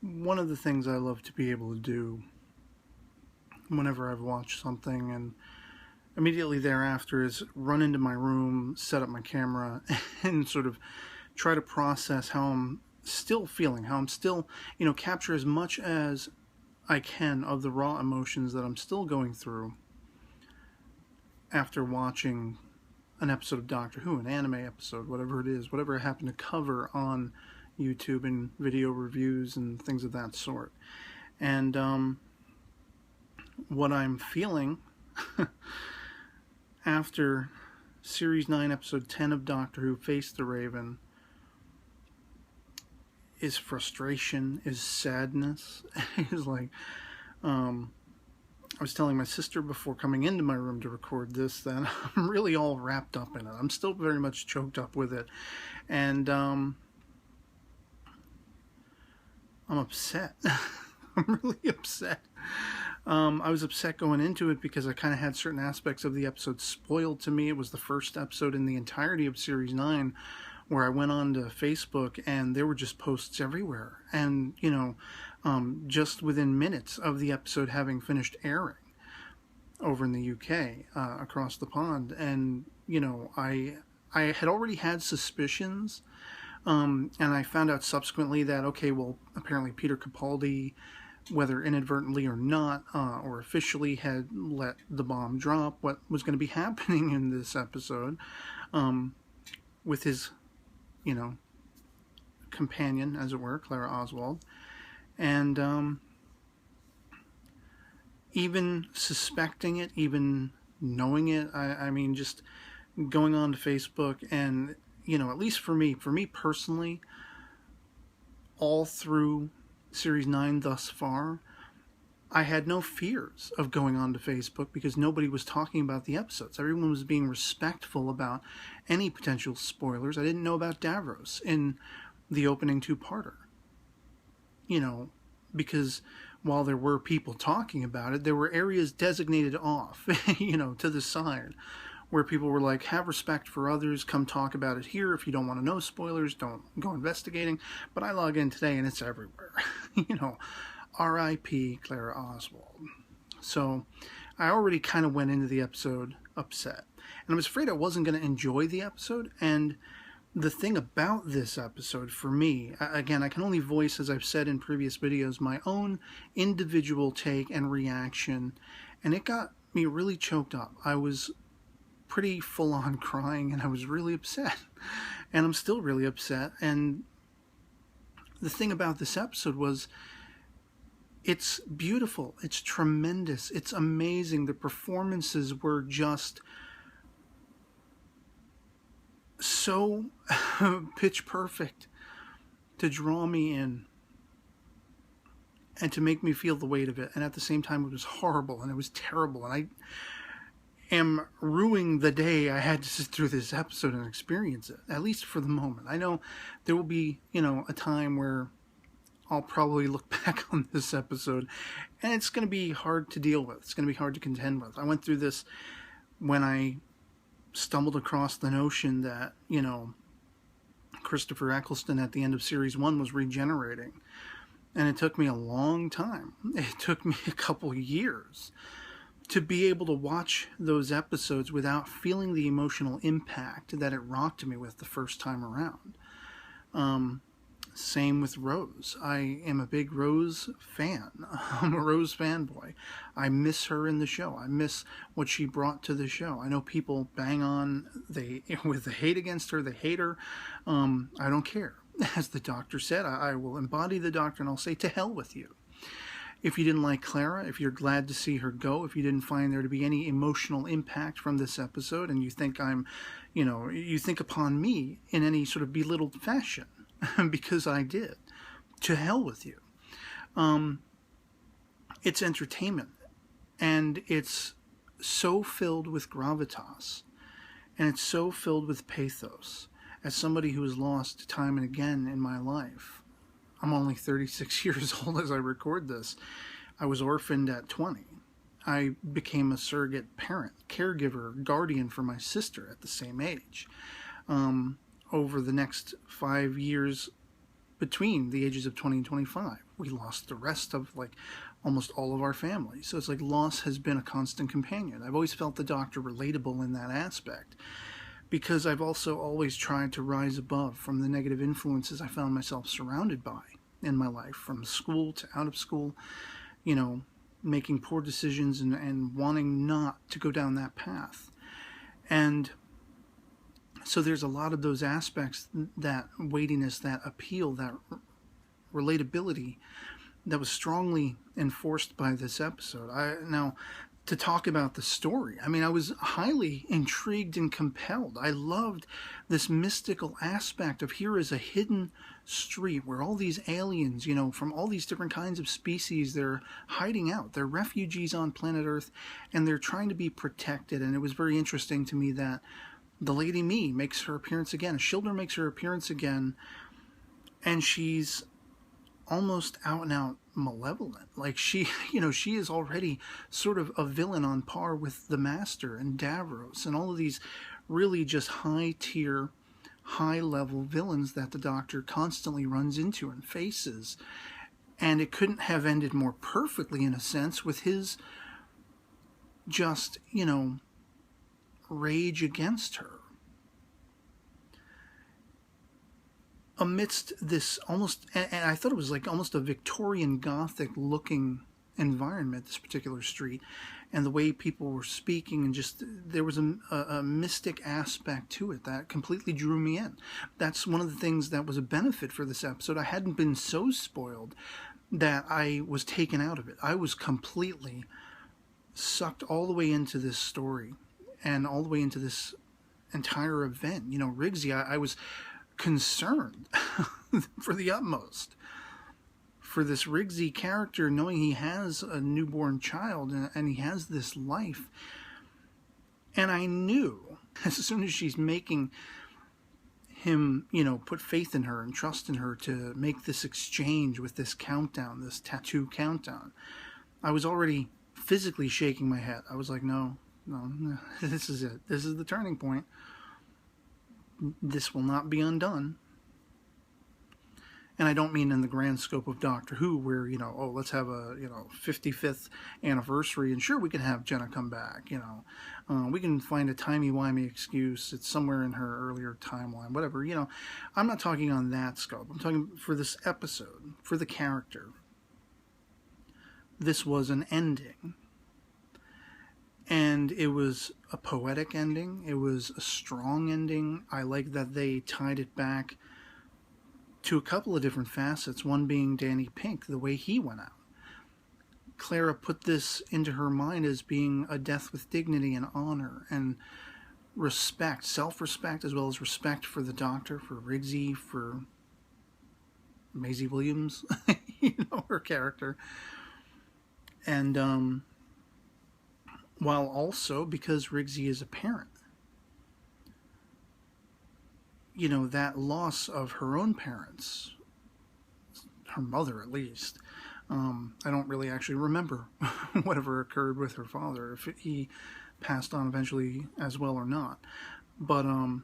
one of the things I love to be able to do whenever I've watched something and immediately thereafter is run into my room, set up my camera, and sort of try to process how I'm still feeling, how I'm still, capture as much as I can of the raw emotions that I'm still going through after watching an episode of Doctor Who, an anime episode, whatever it is, whatever I happen to cover on YouTube and video reviews and things of that sort. And what I'm feeling after Series 9, Episode 10 of Doctor Who, Face the Raven, is frustration, is sadness, is like, I was telling my sister before coming into my room to record this that I'm really all wrapped up in it. I'm still very much choked up with it. And I'm upset. I'm really upset. I was upset going into it because I kind of had certain aspects of the episode spoiled to me. It was the first episode in the entirety of Series 9 where I went on to Facebook and there were just posts everywhere. And, just within minutes of the episode having finished airing over in the UK, across the pond. And, I had already had suspicions, and I found out subsequently that, okay, well, apparently Peter Capaldi, whether inadvertently or not, or officially, had let the bomb drop what was going to be happening in this episode, with his, companion, as it were, Clara Oswald. And even suspecting it, even knowing it, I mean, just going on to Facebook and, at least for me personally, all through Series 9 thus far, I had no fears of going on to Facebook because nobody was talking about the episodes. Everyone was being respectful about any potential spoilers. I didn't know about Davros in the opening two-parter. Because while there were people talking about it, there were areas designated off, to the side, where people were like, have respect for others, come talk about it here. If you don't want to know spoilers, don't go investigating. But I log in today and it's everywhere. R.I.P. Clara Oswald. So I already kind of went into the episode upset. And I was afraid I wasn't going to enjoy the episode. And the thing about this episode, for me, again, I can only voice, as I've said in previous videos, my own individual take and reaction. And it got me really choked up. I was pretty full-on crying, and I was really upset. And I'm still really upset. And the thing about this episode was, it's beautiful. It's tremendous. It's amazing. The performances were just so pitch perfect to draw me in and to make me feel the weight of it. And at the same time, it was horrible and it was terrible. And I am ruining the day I had to sit through this episode and experience it, at least for the moment. I know there will be, a time where I'll probably look back on this episode and it's going to be hard to deal with. It's going to be hard to contend with. I went through this when I stumbled across the notion that, Christopher Eccleston at the end of Series 1 was regenerating. And it took me a long time. It took me a couple years to be able to watch those episodes without feeling the emotional impact that it rocked me with the first time around. Same with Rose. I am a big Rose fan. I'm a Rose fanboy. I miss her in the show. I miss what she brought to the show. I know people bang on with the hate against her. They hate her. I don't care. As the Doctor said, I will embody the Doctor and I'll say to hell with you. If you didn't like Clara, if you're glad to see her go, if you didn't find there to be any emotional impact from this episode and you think you think upon me in any sort of belittled fashion, because I did, to hell with you. It's entertainment, and it's so filled with gravitas, and it's so filled with pathos. As somebody who has lost time and again in my life, I'm only 36 years old as I record this. I was orphaned at 20. I became a surrogate parent, caregiver, guardian for my sister at the same age. Over the next 5 years between the ages of 20 and 25. we lost the rest of like almost all of our family. So it's like loss has been a constant companion. I've always felt the Doctor relatable in that aspect, because I've also always tried to rise above from the negative influences I found myself surrounded by in my life, from school to out of school, you know, making poor decisions and wanting not to go down that path. And so there's a lot of those aspects, that weightiness, that appeal, that relatability, that was strongly enforced by this episode. Now, to talk about the story, I mean, I was highly intrigued and compelled. I loved this mystical aspect of, here is a hidden street where all these aliens, you know, from all these different kinds of species, they're hiding out. They're refugees on planet Earth, and they're trying to be protected. And it was very interesting to me that the Lady Me makes her appearance again. Schildner makes her appearance again, and she's almost out and out malevolent. Like, she, you know, she is already sort of a villain on par with the Master and Davros and all of these really just high tier, high level villains that the Doctor constantly runs into and faces. And it couldn't have ended more perfectly, in a sense, with his just, you know, rage against her. Amidst this almost, and I thought it was like almost a Victorian Gothic looking environment, this particular street, and the way people were speaking, and just, there was a mystic aspect to it that completely drew me in. That's one of the things that was a benefit for this episode. I hadn't been so spoiled that I was taken out of it. I was completely sucked all the way into this story and all the way into this entire event. You know, Riggsy, I was concerned for the utmost for this Riggsy character, knowing he has a newborn child and he has this life. And I knew as soon as she's making him, you know, put faith in her and trust in her to make this exchange with this countdown, this tattoo countdown, I was already physically shaking my head. I was like, no, this is it. This is the turning point. This will not be undone. And I don't mean in the grand scope of Doctor Who, where, you know, oh, let's have a, you know, 55th anniversary, and sure, we can have Jenna come back, you know. We can find a timey-wimey excuse. It's somewhere in her earlier timeline, whatever, you know. I'm not talking on that scope. I'm talking for this episode, for the character. This was an ending. And it was a poetic ending. It was a strong ending. I like that they tied it back to a couple of different facets, one being Danny Pink, the way he went out. Clara put this into her mind as being a death with dignity and honor and respect, self-respect, as well as respect for the Doctor, for Riggsy, for Maisie Williams, you know, her character. And, while also, because Riggsy is a parent, you know, that loss of her own parents, her mother at least, I don't really actually remember whatever occurred with her father, if he passed on eventually as well or not, but I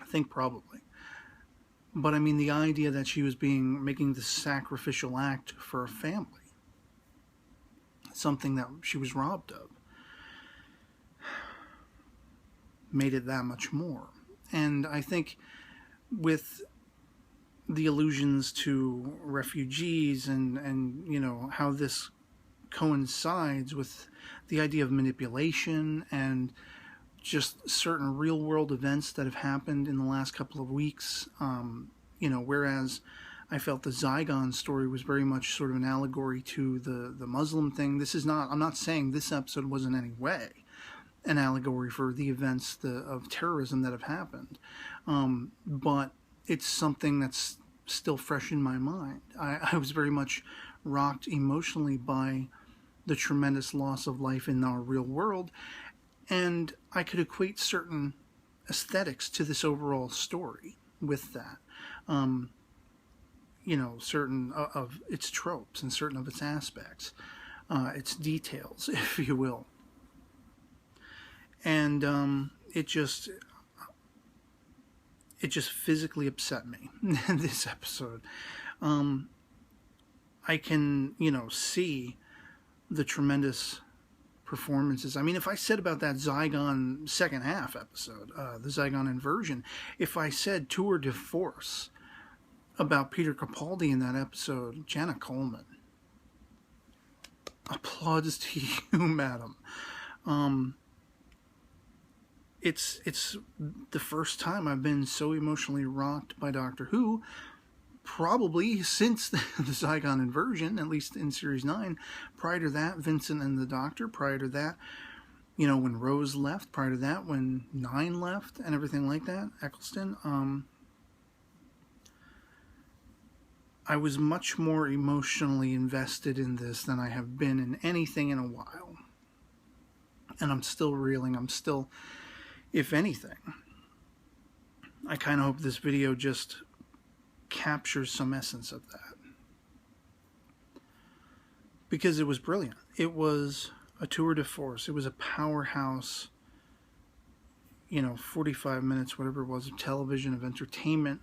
think probably. But I mean, the idea that she was making this sacrificial act for a family, something that she was robbed of, made it that much more. And I think with the allusions to refugees and you know, how this coincides with the idea of manipulation and just certain real world events that have happened in the last couple of weeks, you know, whereas I felt the Zygon story was very much sort of an allegory to the Muslim thing. This is not, I'm not saying this episode was in any way an allegory for the events of terrorism that have happened. But it's something that's still fresh in my mind. I was very much rocked emotionally by the tremendous loss of life in our real world. And I could equate certain aesthetics to this overall story with that. You know, certain of its tropes and certain of its aspects, its details, if you will. And it just physically upset me, this episode. I can, see the tremendous performances. I mean, if I said about that Zygon second half episode, the Zygon inversion, if I said tour de force about Peter Capaldi in that episode, Jenna Coleman, applauds to you, madam. It's the first time I've been so emotionally rocked by Doctor Who, probably since the Zygon inversion, at least in Series 9. Prior to that, Vincent and the Doctor. Prior to that, when Rose left. Prior to that, when 9 left and everything like that, Eccleston. I was much more emotionally invested in this than I have been in anything in a while. And I'm still reeling. I'm still, if anything, I kind of hope this video just captures some essence of that. Because it was brilliant. It was a tour de force. It was a powerhouse, 45 minutes, whatever it was, of television, of entertainment.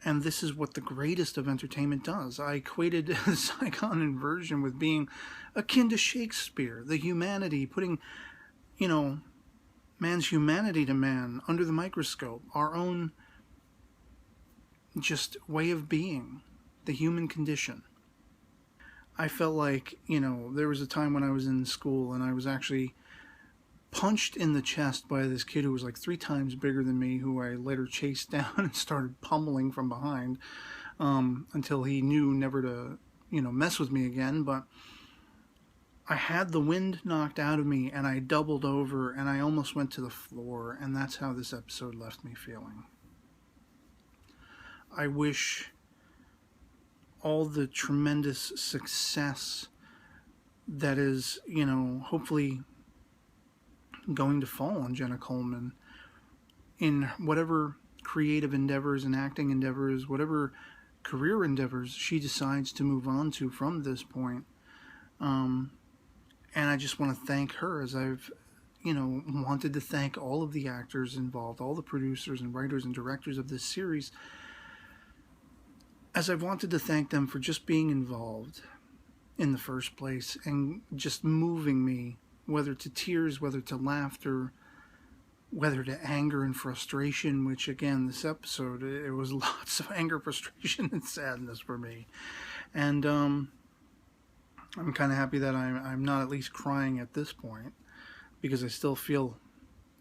And this is what the greatest of entertainment does. I equated the Zygon inversion with being akin to Shakespeare, the humanity, putting, man's humanity to man under the microscope, our own just way of being, the human condition. I felt like, there was a time when I was in school and I was actually punched in the chest by this kid who was like 3 times bigger than me, who I later chased down and started pummeling from behind until he knew never to, mess with me again. But I had the wind knocked out of me and I doubled over and I almost went to the floor, and that's how this episode left me feeling. I wish all the tremendous success that is, hopefully going to fall on Jenna Coleman in whatever creative endeavors and acting endeavors, whatever career endeavors she decides to move on to from this point. And I just want to thank her, as I've, wanted to thank all of the actors involved, all the producers and writers and directors of this series, as I've wanted to thank them for just being involved in the first place and just moving me, whether to tears, whether to laughter, whether to anger and frustration, which again, this episode, it was lots of anger, frustration, and sadness for me. And I'm kind of happy that I'm not at least crying at this point, because I still feel,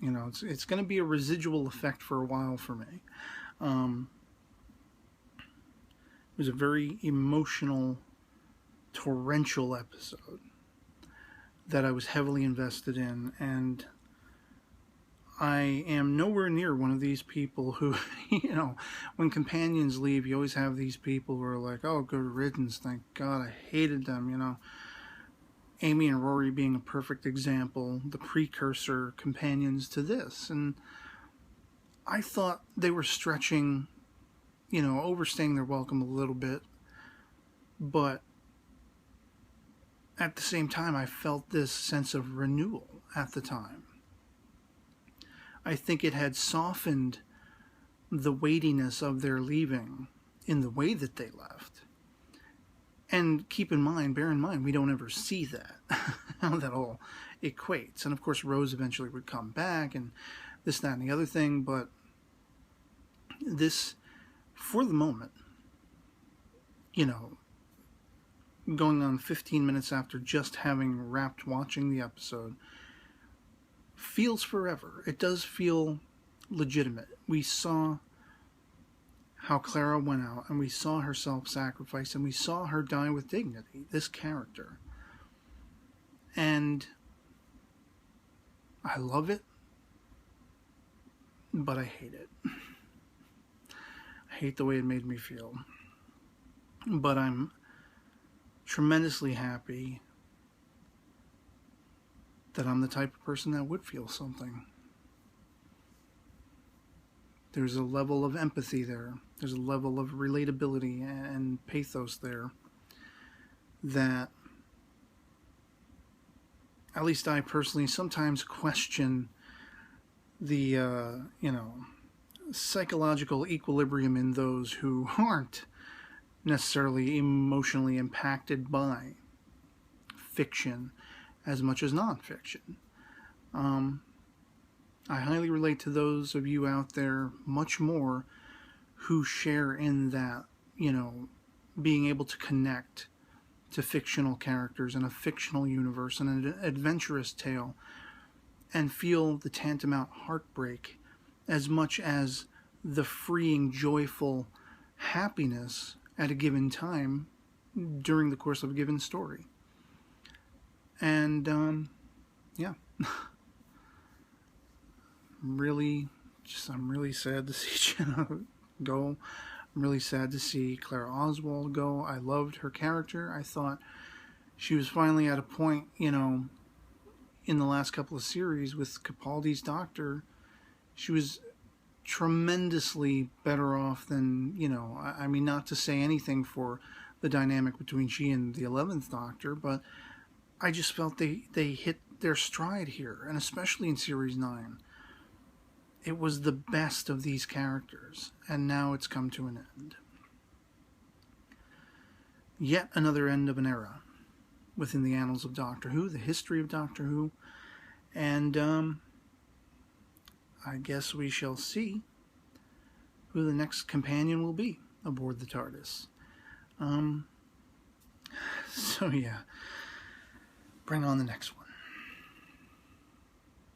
it's going to be a residual effect for a while for me. It was a very emotional, torrential episode that I was heavily invested in, and I am nowhere near one of these people who, when companions leave, you always have these people who are like, oh, good riddance, thank God, I hated them, Amy and Rory being a perfect example, the precursor companions to this. And I thought they were stretching, overstaying their welcome a little bit, but at the same time, I felt this sense of renewal at the time. I think it had softened the weightiness of their leaving in the way that they left. And bear in mind, we don't ever see that, how that all equates. And of course, Rose eventually would come back and this, that, and the other thing. But this, for the moment, going on 15 minutes after just having wrapped watching the episode, feels forever. It does feel legitimate. We saw how Clara went out, and we saw her self-sacrifice, and we saw her die with dignity, this character. And I love it, but I hate it. I hate the way it made me feel. But I'm tremendously happy that I'm the type of person that would feel something. There's a level of empathy there. There's a level of relatability and pathos there that, at least I personally, sometimes question the, psychological equilibrium in those who aren't necessarily emotionally impacted by fiction as much as nonfiction. I highly relate to those of you out there much more who share in that, being able to connect to fictional characters in a fictional universe and an adventurous tale and feel the tantamount heartbreak as much as the freeing, joyful happiness at a given time during the course of a given story. And yeah, I'm really sad to see Jenna go. I'm really sad to see Clara Oswald go. I loved her character. I thought she was finally at a point, in the last couple of series with Capaldi's Doctor, she was tremendously better off than, I mean, not to say anything for the dynamic between she and the 11th Doctor, but I just felt they hit their stride here, and especially in Series 9. It was the best of these characters, and now it's come to an end. Yet another end of an era within the annals of Doctor Who, the history of Doctor Who, and I guess we shall see who the next companion will be aboard the TARDIS. So yeah, bring on the next one.